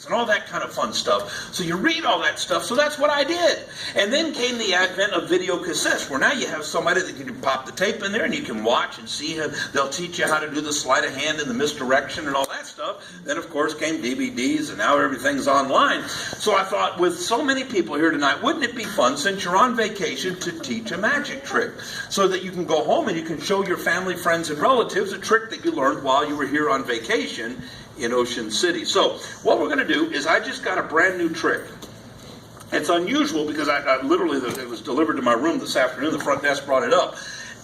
and all that kind of fun stuff. So you read all that stuff, so that's what I did. And then came the advent of video cassettes, where now you have somebody that you can pop the tape in there and you can watch and see how they'll teach you how to do the sleight of hand and the misdirection and all that stuff. Then of course came DVDs, and now everything's online. So I thought, with so many people here tonight, wouldn't it be fun, since you're on vacation, to teach a magic trick, so that you can go home and you can show your family, friends, and relatives a trick that you learned while you were here on vacation in Ocean City. So what we're going to do is, I just got a brand new trick. It's unusual because I literally, it was delivered to my room this afternoon. The front desk brought it up.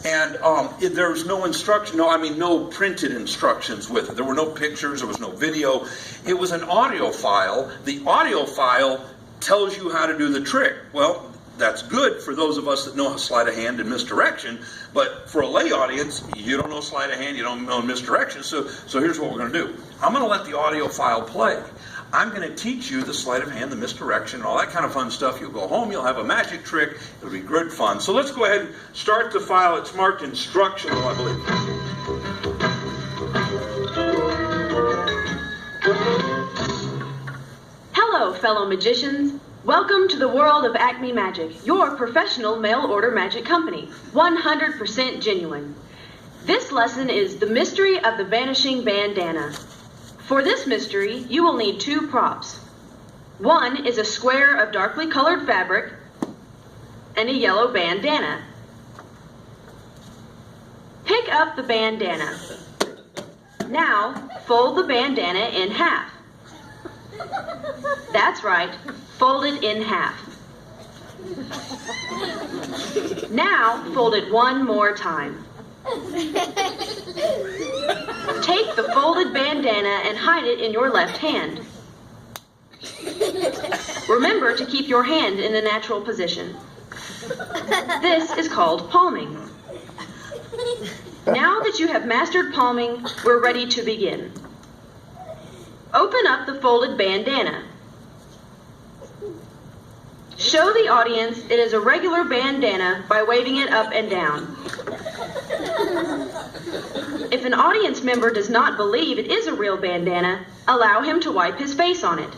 And there's no instruction, no printed instructions with it. There were no pictures, there was no video. It was an audio file. The audio file tells you how to do the trick. Well, that's good for those of us that know how sleight of hand and misdirection, but for a lay audience, you don't know sleight of hand, you don't know misdirection, so here's what we're going to do. I'm going to let the audio file play. I'm going to teach you the sleight of hand, the misdirection, and all that kind of fun stuff. You'll go home, you'll have a magic trick, it'll be good fun. So let's go ahead and start the file. It's marked instructional, I believe. Hello, fellow magicians. Welcome to the world of Acme Magic, your professional mail-order magic company, 100% genuine. This lesson is the mystery of the vanishing bandana. For this mystery, you will need two props. One is a square of darkly colored fabric and a yellow bandana. Pick up the bandana. Now, fold the bandana in half. That's right, fold it in half. Now, fold it one more time. Take the folded bandana and hide it in your left hand. Remember to keep your hand in the natural position. This is called palming. Now that you have mastered palming, we're ready to begin. Open up the folded bandana. Show the audience it is a regular bandana by waving it up and down. If an audience member does not believe it is a real bandana, allow him to wipe his face on it.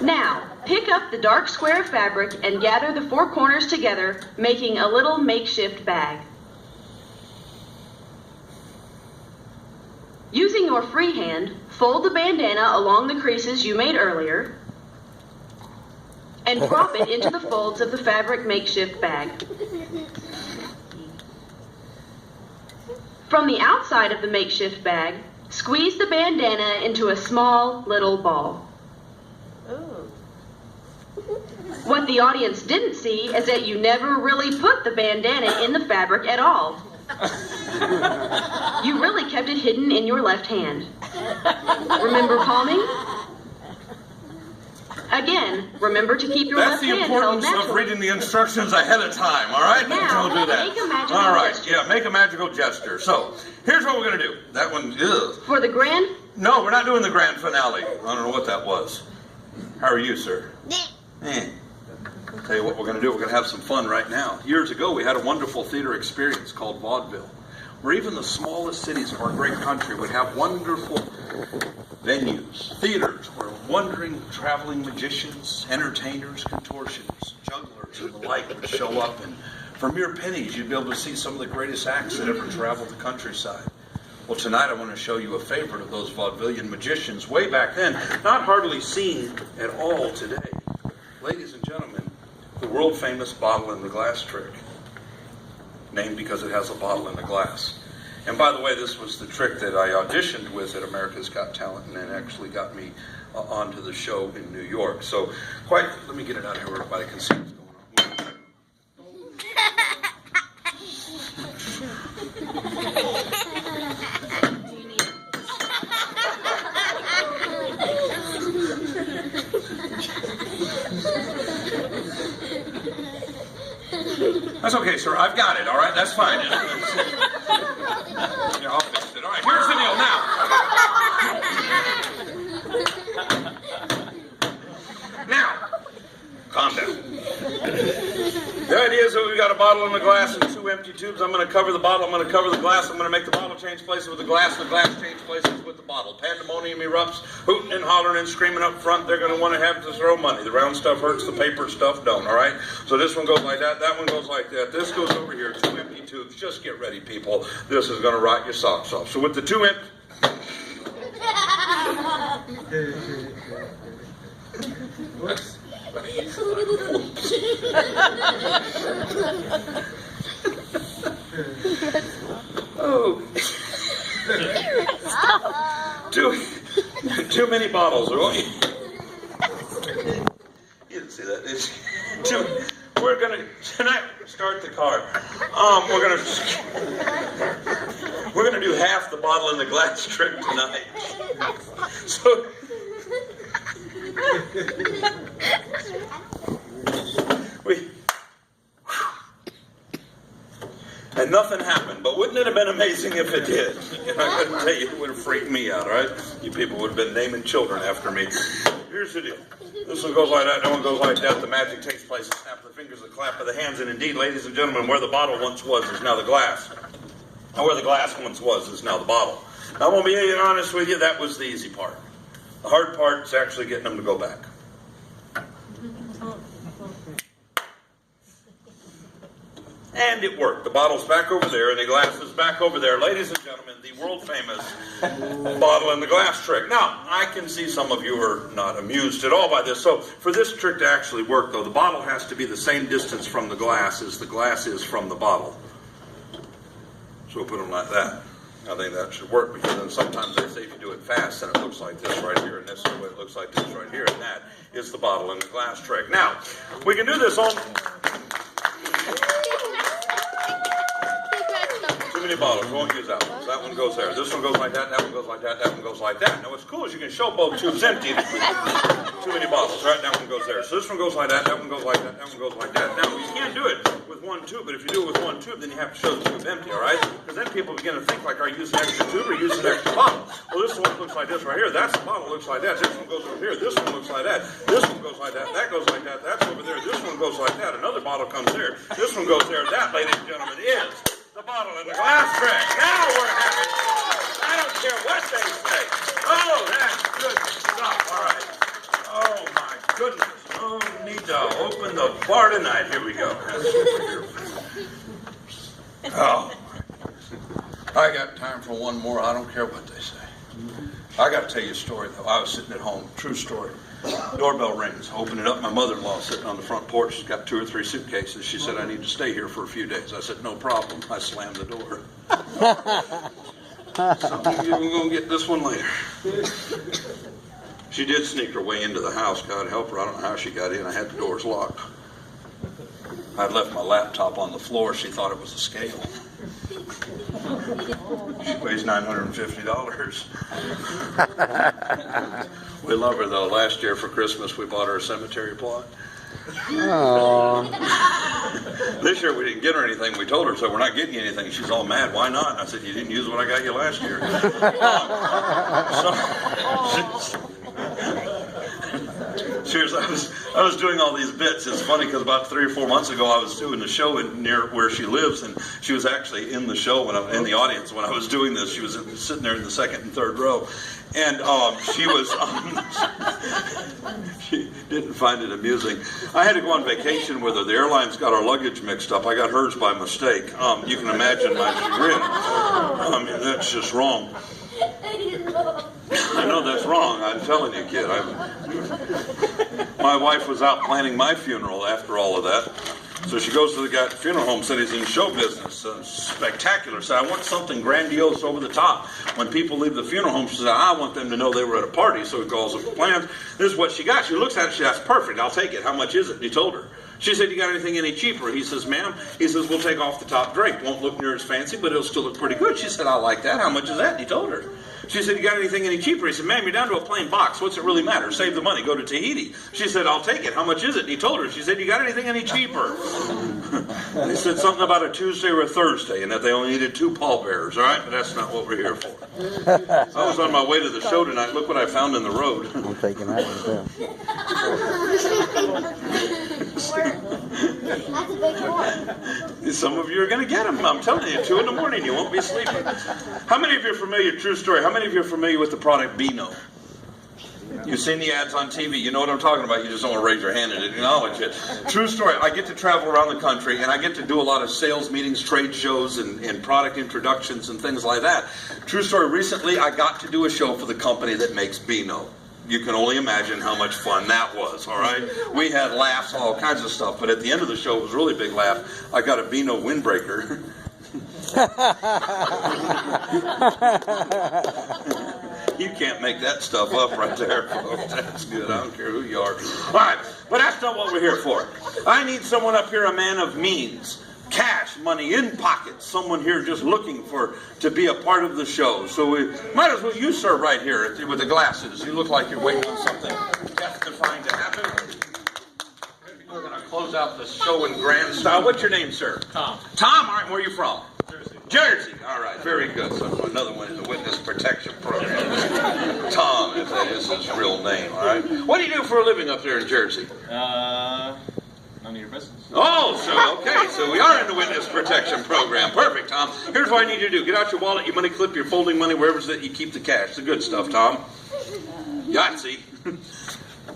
Now, pick up the dark square of fabric and gather the four corners together, making a little makeshift bag. Using your free hand, fold the bandana along the creases you made earlier and drop it into the folds of the fabric makeshift bag. From the outside of the makeshift bag, squeeze the bandana into a small little ball. What the audience didn't see is that you never really put the bandana in the fabric at all. You really kept it hidden in your left hand. Remember palming? Again, remember to keep your left hand held naturally. That's the importance of reading the instructions ahead of time, all right? Now, Don't do that. make a magical all right, gesture. yeah, make a magical gesture. So, here's what we're going to do. That one, ugh. For the grand... No, we're not doing the grand finale. I don't know what that was. How are you, sir? Tell you what we're going to do. We're going to have some fun right now. Years ago, we had a wonderful theater experience called vaudeville, where even the smallest cities of our great country would have wonderful venues, theaters, where wandering, traveling magicians, entertainers, contortionists, jugglers, and the like would show up, and for mere pennies, you'd be able to see some of the greatest acts that ever traveled the countryside. Well, tonight I want to show you a favorite of those vaudevillian magicians way back then, not hardly seen at all today. Ladies and gentlemen, the world-famous bottle in the glass trick, named because it has a bottle in the glass. And by the way, this was the trick that I auditioned with at America's Got Talent, and it actually got me onto the show in New York. So, let me get it out here where everybody can see what's going on. That's okay, sir. I've got it, all right? That's fine. Yeah, I'll fix it. All right, here's the deal now. Now, calm down. The idea is that we've got a bottle in the glass and two empty tubes. I'm going to cover the bottle. I'm going to cover the glass. I'm going to make the bottle change places with the glass change places with the bottle. Pandemonium erupts, hooting and hollering and screaming up front. They're going to want to have to throw money. The round stuff hurts, the paper stuff don't, all right? So this one goes like that. That one goes like that. This goes over here. 2 empty tubes. Just get ready, people. This is going to rot your socks off. So with the 2 empty... Oh. Too many bottles. You didn't see that, did you? We're gonna tonight start the car. We're gonna do half the bottle in the glass trick tonight. So and nothing happened, but wouldn't it have been amazing if it did? And I couldn't tell you, it would have freaked me out, all right? You people would have been naming children after me. Here's the deal. This one goes like that, that one goes like that. The magic takes place, the snap of the fingers, the clap of the hands, and indeed, ladies and gentlemen, where the bottle once was is now the glass. And where the glass once was is now the bottle. Now, I'm going to be honest with you, that was the easy part. The hard part is actually getting them to go back. And it worked. The bottle's back over there, and the glass is back over there. Ladies and gentlemen, the world-famous bottle and the glass trick. Now, I can see some of you are not amused at all by this. So, for this trick to actually work, though, the bottle has to be the same distance from the glass as the glass is from the bottle. So we'll put them like that. I think that should work, because then sometimes they say if you do it fast, then it looks like this right here, and this is what it looks like this right here, and that is the bottle and the glass trick. Now, we can do this on... Too many bottles, we won't use that one. So that one goes there. This one goes like that, that one goes like that, that one goes like that. Now what's cool is you can show both tubes empty. Too many bottles, right? That one goes there. So this one goes like that one goes like that one goes like that. Now you can't do it with one tube, but if you do it with one tube, then you have to show the tube empty, all right? Because then people begin to think like, are you using an extra tube or using an extra bottle? Well, this one looks like this right here. That's the bottle looks like that. This one goes over here. This one looks like that. This one goes like that. That goes like that. That's over there. This one goes like that. Another bottle comes there. This one goes there. That, ladies and gentlemen, is the bottle and the glass trick. Now we're having fun. I don't care what they say. Oh, that's good stuff. All right. Oh, my goodness. No need to open the bar tonight. Here we go. Oh, I got time for one more. I don't care what they say. I got to tell you a story, though. I was sitting at home. True story. Doorbell rings. I open it up. My mother-in-law sitting on the front porch. She's got 2 or 3 suitcases. She said, I need to stay here for a few days. I said, no problem. I slammed the door. Some of you are going to get this one later. She did sneak her way into the house. God help her. I don't know how she got in. I had the doors locked. I'd left my laptop on the floor. She thought it was a scale. She weighs $950. We love her, though. Last year for Christmas, we bought her a cemetery plot. This year we didn't get her anything. We told her, so we're not getting you anything. She's all mad. Why not? And I said, you didn't use what I got you last year. Seriously, I was doing all these bits. It's funny because about 3 or 4 months ago I was doing a show near where she lives, and she was actually in the show in the audience when I was doing this. She was sitting there in the 2nd and 3rd row, and she was she didn't find it amusing. I had to go on vacation with her. The airlines got our luggage mixed up. I got hers by mistake. You can imagine my chagrin. That's just wrong. I know that's wrong. I'm telling you, kid. My wife was out planning my funeral after all of that. So she goes to the guy at the funeral home, said he's in show business. Spectacular. Said, I want something grandiose over the top. When people leave the funeral home, she said, I want them to know they were at a party. So he calls up the plans. This is what she got. She looks at it. She says, perfect. I'll take it. How much is it? And he told her. She said, you got anything any cheaper? He says, ma'am. He says, we'll take off the top drink. Won't look near as fancy, but it'll still look pretty good. She said, I like that. How much is that? And he told her. She said, you got anything any cheaper? He said, ma'am, you're down to a plain box. What's it really matter? Save the money. Go to Tahiti. She said, I'll take it. How much is it? And he told her. She said, you got anything any cheaper? He said something about a Tuesday or a Thursday and that they only needed 2 pallbearers, all right? But that's not what we're here for. I was on my way to the show tonight. Look what I found in the road. I'm taking that one too. That's a big one. Some of you are going to get them. I'm telling you, 2 in the morning, you won't be sleeping. How many of you are familiar, true story, how many of you are familiar with the product Beano? You've seen the ads on TV. You know what I'm talking about. You just don't want to raise your hand and acknowledge it. True story. I get to travel around the country, and I get to do a lot of sales meetings, trade shows, and product introductions and things like that. True story. Recently, I got to do a show for the company that makes Beano. You can only imagine how much fun that was, all right? We had laughs, all kinds of stuff, but at the end of the show, it was a really big laugh. I got a Beano windbreaker. You can't make that stuff up right there, folks. That's good. I don't care who you are. All right, but that's not what we're here for. I need someone up here, a man of means. Cash, money in pockets. Someone here just looking to be a part of the show. So we might as well, you sir, right here with the glasses. You look like you're waiting on something death-defying to happen. We're going to close out the show in grand style. What's your name, sir? Tom. Tom, all right, where are you from? Jersey. Jersey. All right, very good. So another one in the witness protection program. Tom, if that is his real name, all right. What do you do for a living up there in Jersey? None of your business. Oh, so we are in the witness protection program. Perfect, Tom. Here's what I need you to do. Get out your wallet, your money clip, your folding money, wherever it's that you keep the cash. The good stuff, Tom. Yahtzee.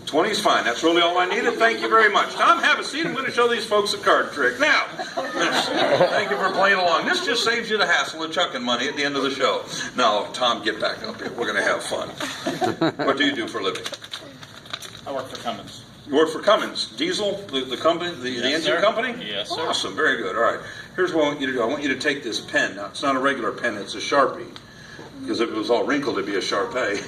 20's fine. That's really all I needed. Thank you very much. Tom, have a seat. I'm going to show these folks a card trick. Now, thank you for playing along. This just saves you the hassle of chucking money at the end of the show. Now, Tom, get back up here. We're going to have fun. What do you do for a living? I work for Cummins. You work for Cummins. Diesel, the company, the engine sir. company? Yes, sir. Awesome. Very good. All right. Here's what I want you to do. I want you to take this pen. Now, it's not a regular pen. It's a Sharpie. Because if it was all wrinkled, it'd be a Sharpay.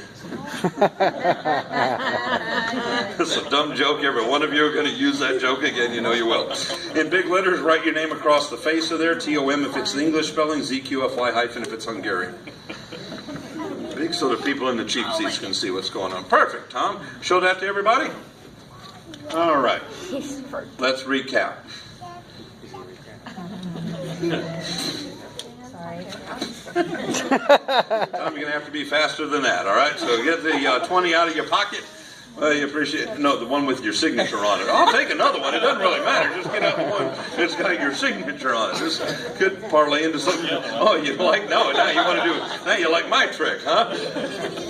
It's a dumb joke. Every one of you are going to use that joke again. You know you will. In big letters, write your name across the face of there. T-O-M if it's the English spelling. Z-Q-F-Y hyphen if it's Hungarian. Big so the people in the cheap seats can see what's going on. Perfect, Tom. Show that to everybody. All right. Let's recap. Tom, you're going to have to be faster than that, all right? So get the 20 out of your pocket. Well, you appreciate it. No, the one with your signature on it. I'll take another one. It doesn't really matter. Just get out the one that's got your signature on it. This could parlay into something. Oh, you like? No, now you want to do. Now you like my trick, huh?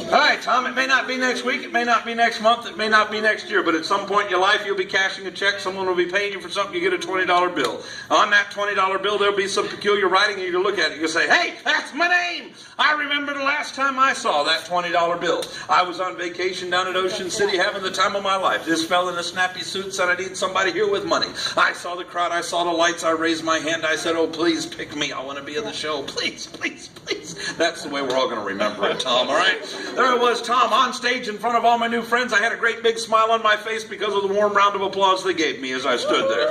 All right, Tom. It may not be next week. It may not be next month. It may not be next year. But at some point in your life, you'll be cashing a check. Someone will be paying you for something. You get a $20 bill. On that $20 bill, there'll be some peculiar writing, and you look at it. You say, "Hey, that's my name. I remember the last time I saw that $20 bill. I was on vacation down at Ocean City having the time of my life. This fella in a snappy suit said I need somebody here with money. I saw the crowd. I saw the lights. I raised my hand. I said, oh, please pick me. I want to be in the show. Please, please, please." That's the way we're all going to remember it, Tom, all right? There it was, Tom, on stage in front of all my new friends. I had a great big smile on my face because of the warm round of applause they gave me as I stood there.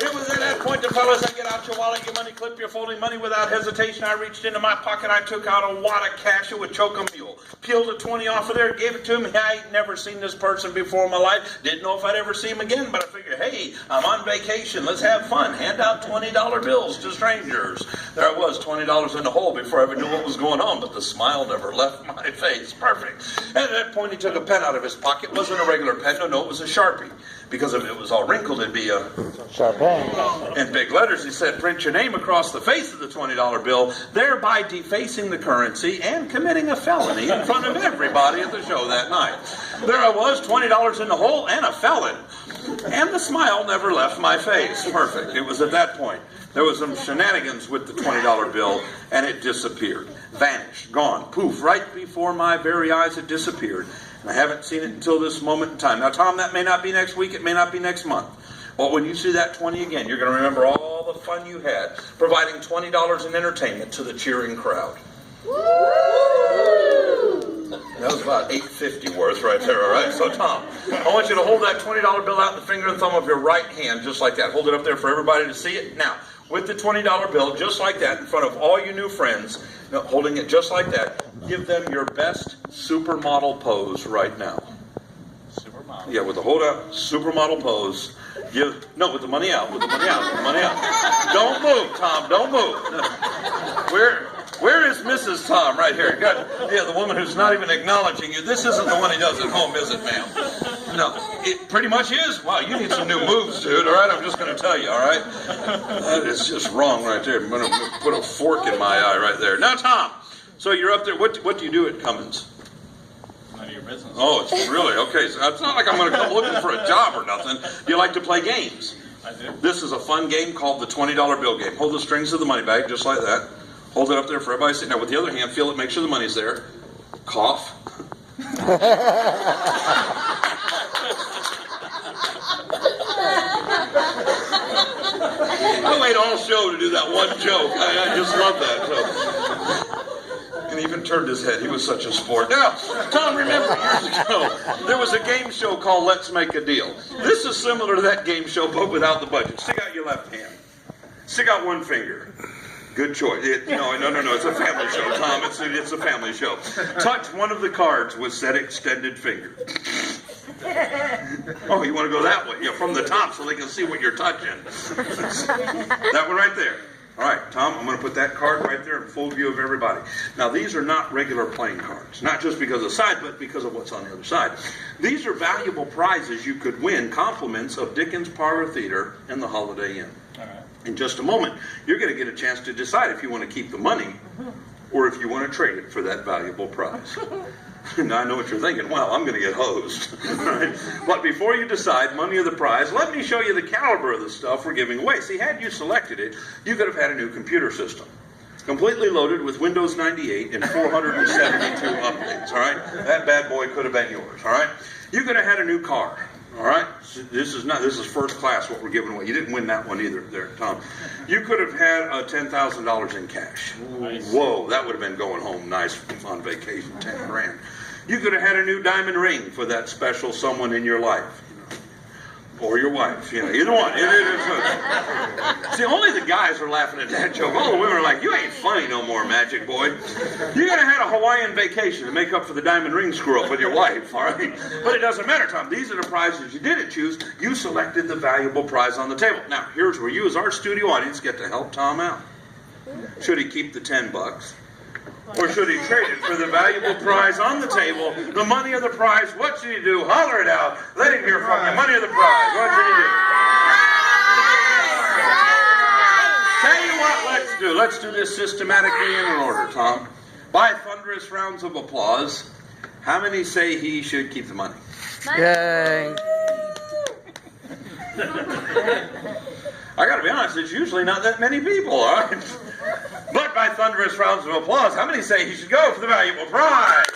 It was at that point, the fellas, I get out your wallet, your money clip, your folding money. Without hesitation, I reached into my pocket. I took out a wad of cash. It would choke a mule. Peeled a 20 off of there, gave it to him. I ain't never seen this person before in my life. Didn't know if I'd ever see him again, but I figured, hey, I'm on vacation. Let's have fun. Hand out $20 bills to strangers. There I was, $20 in the hole before I ever knew what was going on, but the smile never left my face. Perfect. And at that point, he took a pen out of his pocket. It wasn't a regular pen. No, it was a Sharpie. Because if it was all wrinkled, it'd be a Sharpay. In big letters, he said, print your name across the face of the $20 bill, thereby defacing the currency and committing a felony in front of everybody at the show that night. There I was, $20 in the hole and a felon. And the smile never left my face. Perfect. It was at that point. There was some shenanigans with the $20 bill, and it disappeared. Vanished. Gone. Poof. Right before my very eyes, it disappeared. And I haven't seen it until this moment in time. Now, Tom, that may not be next week. It may not be next month. But when you see that 20 again, you're going to remember all the fun you had providing $20 in entertainment to the cheering crowd. That was about $8.50 worth right there, all right? So, Tom, I want you to hold that $20 bill out in the finger and thumb of your right hand, just like that. Hold it up there for everybody to see it. Now, with the $20 bill, just like that, in front of all you new friends, holding it just like that. Give them your best supermodel pose right now. Supermodel. Yeah, with the hold out supermodel pose. With the money out, with the money out, with the money out. Don't move, Tom, don't move. Where is Mrs. Tom right here? The woman who's not even acknowledging you. This isn't the one he does at home, is it, ma'am? No, it pretty much is. Wow, you need some new moves, dude, all right? I'm just going to tell you, all right? That is just wrong right there. I'm going to put a fork in my eye right there. Now, Tom, so you're up there. What do you do at Cummins? None of your business. Oh, it's really? Okay, so it's not like I'm going to come looking for a job or nothing. Do you like to play games? I do. This is a fun game called the $20 bill game. Hold the strings of the money bag just like that. Hold it up there for everybody to see. Now, with the other hand, feel it, make sure the money's there. Cough. I wait all show to do that one joke. I just love that joke. And he even turned his head. He was such a sport. Now, Tom, remember years ago, there was a game show called Let's Make a Deal. This is similar to that game show, but without the budget. Stick out your left hand. Stick out one finger. Good choice. No, it's a family show, Tom. It's a family show. Touch one of the cards with said extended finger. Oh, you want to go that way? Yeah, from the top so they can see what you're touching. That one right there. All right, Tom, I'm going to put that card right there in full view of everybody. Now, these are not regular playing cards. Not just because of the side, but because of what's on the other side. These are valuable prizes you could win, compliments of Dickens Parlor Theater and the Holiday Inn. All right. In just a moment, you're going to get a chance to decide if you want to keep the money or if you want to trade it for that valuable prize. Now, I know what you're thinking. Well, I'm going to get hosed. Right? But before you decide money or the prize, let me show you the caliber of the stuff we're giving away. See, had you selected it, you could have had a new computer system. Completely loaded with Windows 98 and 472 updates, all right? That bad boy could have been yours, all right? You could have had a new car. All right, this is first class what we're giving away. You didn't win that one either, there, Tom. You could have had $10,000 in cash. Nice. Whoa, that would have been going home nice on vacation, 10 grand. You could have had a new diamond ring for that special someone in your life. Or your wife, either one. See, only the guys are laughing at that joke. All the women are like, you ain't funny no more, Magic Boy. You're going to have a Hawaiian vacation to make up for the diamond ring screw-up with your wife, all right? But it doesn't matter, Tom. These are the prizes you didn't choose. You selected the valuable prize on the table. Now, here's where you, as our studio audience, get to help Tom out. Should he keep the $10? Or should he trade it for the valuable prize on the table, the money of the prize? What should he do? Holler it out. Let him hear from you. Money of the prize. What should he do? Tell you what, let's do this systematically in order, Tom. By thunderous rounds of applause, how many say he should keep the money? Yay. I gotta be honest, it's usually not that many people, all right? But by thunderous rounds of applause, how many say he should go for the valuable prize?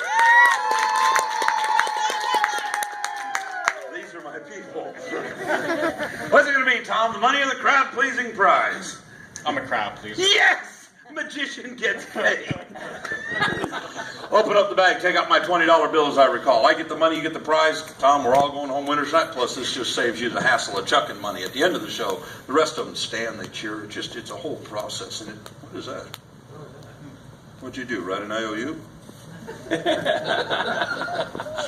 These are my people. What's it gonna be, Tom? The money or the crowd-pleasing prize? I'm a crowd, please. Yes! Magician gets paid. Open up the bag, take out my $20 bill as I recall. I get the money, you get the prize. Tom, we're all going home winner's night. Plus, this just saves you the hassle of chucking money. At the end of the show, the rest of them stand, they cheer. It's a whole process. And what is that? What'd you do, write an IOU? See,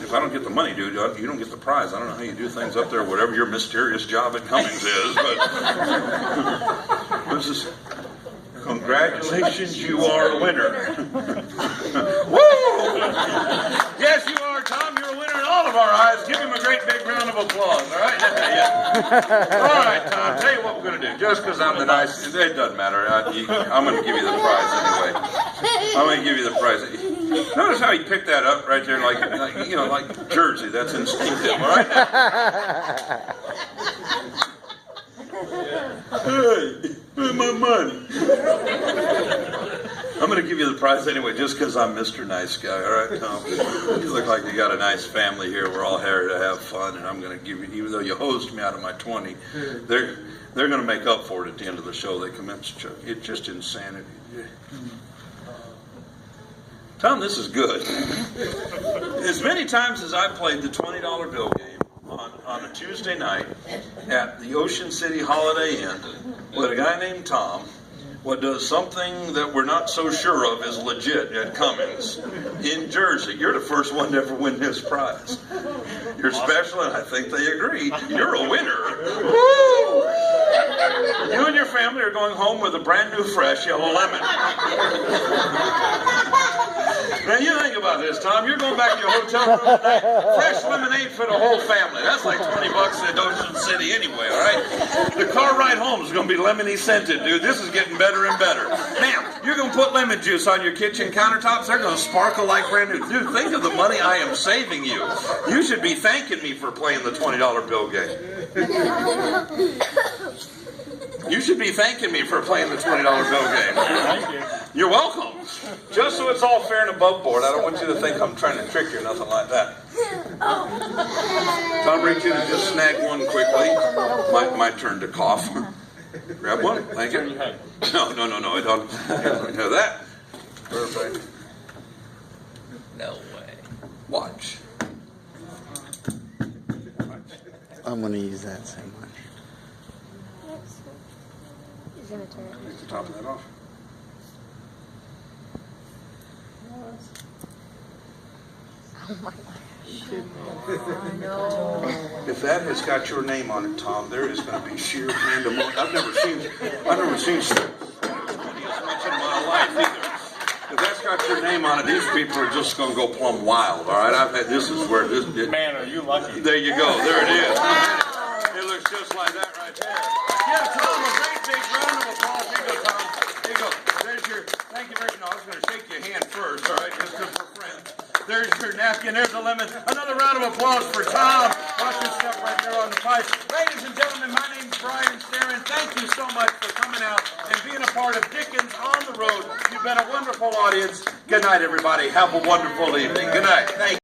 if I don't get the money, dude, you don't get the prize. I don't know how you do things up there, whatever your mysterious job at Cummings is, but this is... Congratulations, you are a winner. Woo! Yes, you are, Tom. You're a winner in all of our eyes. Give him a great big round of applause, all right? Yeah. All right, Tom, tell you what we're going to do. Just because I'm the nice, it doesn't matter. I'm going to give you the prize anyway. I'm going to give you the prize. Notice how he picked that up right there, like Jersey. That's instinctive, all right? Hey, where's my money? I'm going to give you the prize anyway, just because I'm Mr. Nice Guy. All right, Tom? You look like you got a nice family here. We're all here to have fun, and I'm going to give you, even though you hosed me out of my 20, they're going to make up for it at the end of the show. They commence Chuck. It's just insanity. Tom, this is good. As many times as I've played the $20 bill game on on a Tuesday night at the Ocean City Holiday Inn with a guy named Tom, what does something that we're not so sure of is legit at Cummings in Jersey. You're the first one to ever win this prize. You're special, and I think they agree. You're a winner. Woo! You and your family are going home with a brand new fresh yellow lemon. Now you think about this, Tom. You're going back to your hotel room tonight. Fresh lemonade for the whole family. That's like $20 at Ocean City anyway, all right? The car ride home is going to be lemony scented, dude. This is getting better and better. Now, you're going to put lemon juice on your kitchen countertops. They're going to sparkle like brand new. Dude, think of the money I am saving you. You should be thanking me for playing the $20 bill game. You should be thanking me for playing the $20 bill game. Thank you. You're welcome. Just so it's all fair and above board, I don't want you to think I'm trying to trick you or nothing like that. Tom, bring you to just snag one quickly. My turn to cough. Grab one. Thank you. No, I don't. Have that. Perfect. No way. Watch. I'm gonna use that same one. He's gonna turn it. Take the top of that off. Oh my gosh. If that has got your name on it, Tom, there is going to be sheer pandemonium. I've never seen so much in my life either. If that's got your name on it, these people are just going to go plumb wild. All right, this is where this. Man, are you lucky? There you go. There it is. It looks just like that right there. Yeah, Tom, a great big round of applause. Here you go, Tom. Here you go. There's your. Thank you very much. No, I was going to shake your hand first. All right, just for friends. There's your napkin. There's the lemon. Another round of applause for Tom. Watch this stuff right there on the pipe. Ladies and gentlemen, my name's Brian Starin. Thank you so much for coming out and being a part of Dickens on the Road. You've been a wonderful audience. Good night, everybody. Have a wonderful evening. Good night. Thank you.